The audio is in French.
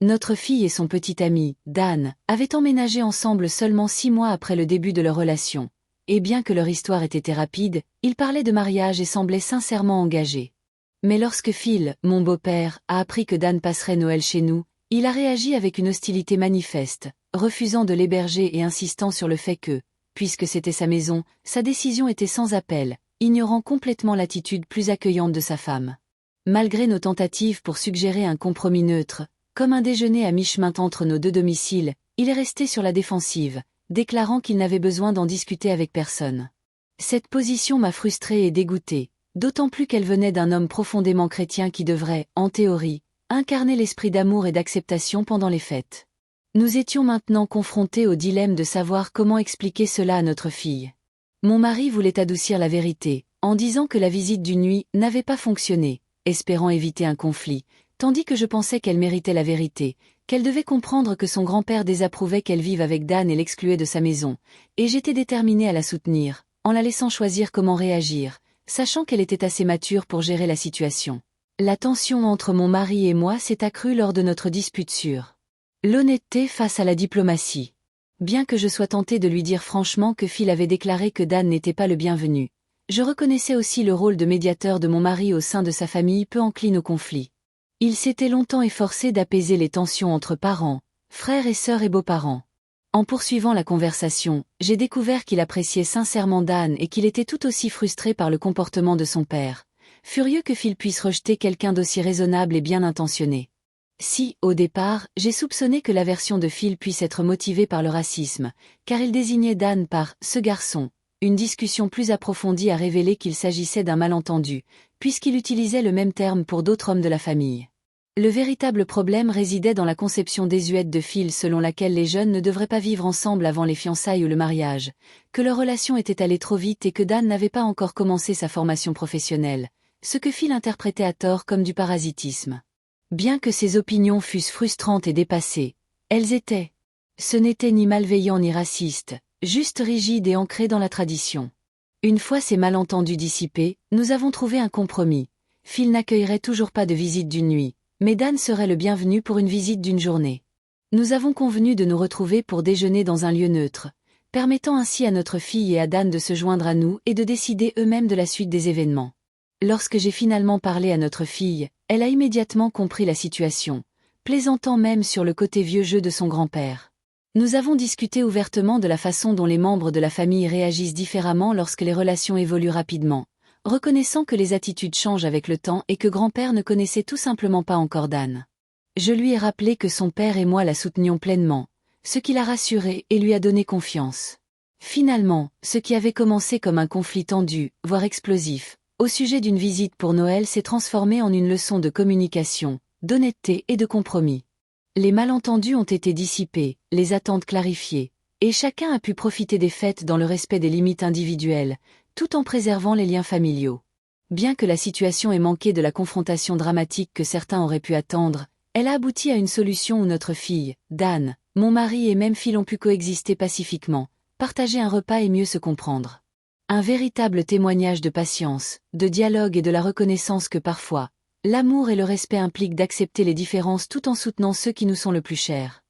Notre fille et son petit ami, Dan, avaient emménagé ensemble seulement 6 mois après le début de leur relation. Et bien que leur histoire ait été rapide, ils parlaient de mariage et semblaient sincèrement engagés. Mais lorsque Phil, mon beau-père, a appris que Dan passerait Noël chez nous, il a réagi avec une hostilité manifeste, refusant de l'héberger et insistant sur le fait que, puisque c'était sa maison, sa décision était sans appel, ignorant complètement l'attitude plus accueillante de sa femme. Malgré nos tentatives pour suggérer un compromis neutre, comme un déjeuner à mi-chemin entre nos deux domiciles, il est resté sur la défensive, déclarant qu'il n'avait besoin d'en discuter avec personne. Cette position m'a frustrée et dégoûtée, d'autant plus qu'elle venait d'un homme profondément chrétien qui devrait, en théorie, incarner l'esprit d'amour et d'acceptation pendant les fêtes. Nous étions maintenant confrontés au dilemme de savoir comment expliquer cela à notre fille. Mon mari voulait adoucir la vérité, en disant que la visite d'une nuit n'avait pas fonctionné, espérant éviter un conflit, tandis que je pensais qu'elle méritait la vérité, qu'elle devait comprendre que son grand-père désapprouvait qu'elle vive avec Dan et l'excluait de sa maison, et j'étais déterminée à la soutenir, en la laissant choisir comment réagir, sachant qu'elle était assez mature pour gérer la situation. La tension entre mon mari et moi s'est accrue lors de notre dispute sur l'honnêteté face à la diplomatie. Bien que je sois tentée de lui dire franchement que Phil avait déclaré que Dan n'était pas le bienvenu, je reconnaissais aussi le rôle de médiateur de mon mari au sein de sa famille peu encline au conflit. Il s'était longtemps efforcé d'apaiser les tensions entre parents, frères et sœurs et beaux-parents. En poursuivant la conversation, j'ai découvert qu'il appréciait sincèrement Dan et qu'il était tout aussi frustré par le comportement de son père, furieux que Phil puisse rejeter quelqu'un d'aussi raisonnable et bien intentionné. Si, au départ, j'ai soupçonné que l'aversion de Phil puisse être motivée par le racisme, car il désignait Dan par « ce garçon », une discussion plus approfondie a révélé qu'il s'agissait d'un malentendu, puisqu'il utilisait le même terme pour d'autres hommes de la famille. Le véritable problème résidait dans la conception désuète de Phil selon laquelle les jeunes ne devraient pas vivre ensemble avant les fiançailles ou le mariage, que leur relation était allée trop vite et que Dan n'avait pas encore commencé sa formation professionnelle, ce que Phil interprétait à tort comme du parasitisme. Bien que ses opinions fussent frustrantes et dépassées, elles étaient. Ce n'était ni malveillant ni raciste, juste rigide et ancré dans la tradition. Une fois ces malentendus dissipés, nous avons trouvé un compromis. Phil n'accueillerait toujours pas de visite d'une nuit, mais Dan serait le bienvenu pour une visite d'une journée. Nous avons convenu de nous retrouver pour déjeuner dans un lieu neutre, permettant ainsi à notre fille et à Dan de se joindre à nous et de décider eux-mêmes de la suite des événements. Lorsque j'ai finalement parlé à notre fille, elle a immédiatement compris la situation, plaisantant même sur le côté vieux jeu de son grand-père. Nous avons discuté ouvertement de la façon dont les membres de la famille réagissent différemment lorsque les relations évoluent rapidement, reconnaissant que les attitudes changent avec le temps et que grand-père ne connaissait tout simplement pas encore Dan. Je lui ai rappelé que son père et moi la soutenions pleinement, ce qui l'a rassuré et lui a donné confiance. Finalement, ce qui avait commencé comme un conflit tendu, voire explosif, au sujet d'une visite pour Noël s'est transformé en une leçon de communication, d'honnêteté et de compromis. Les malentendus ont été dissipés, les attentes clarifiées, et chacun a pu profiter des fêtes dans le respect des limites individuelles, tout en préservant les liens familiaux. Bien que la situation ait manqué de la confrontation dramatique que certains auraient pu attendre, elle a abouti à une solution où notre fille, Dan, mon mari et même Phil ont pu coexister pacifiquement, partager un repas et mieux se comprendre. Un véritable témoignage de patience, de dialogue et de la reconnaissance que parfois, l'amour et le respect impliquent d'accepter les différences tout en soutenant ceux qui nous sont le plus chers.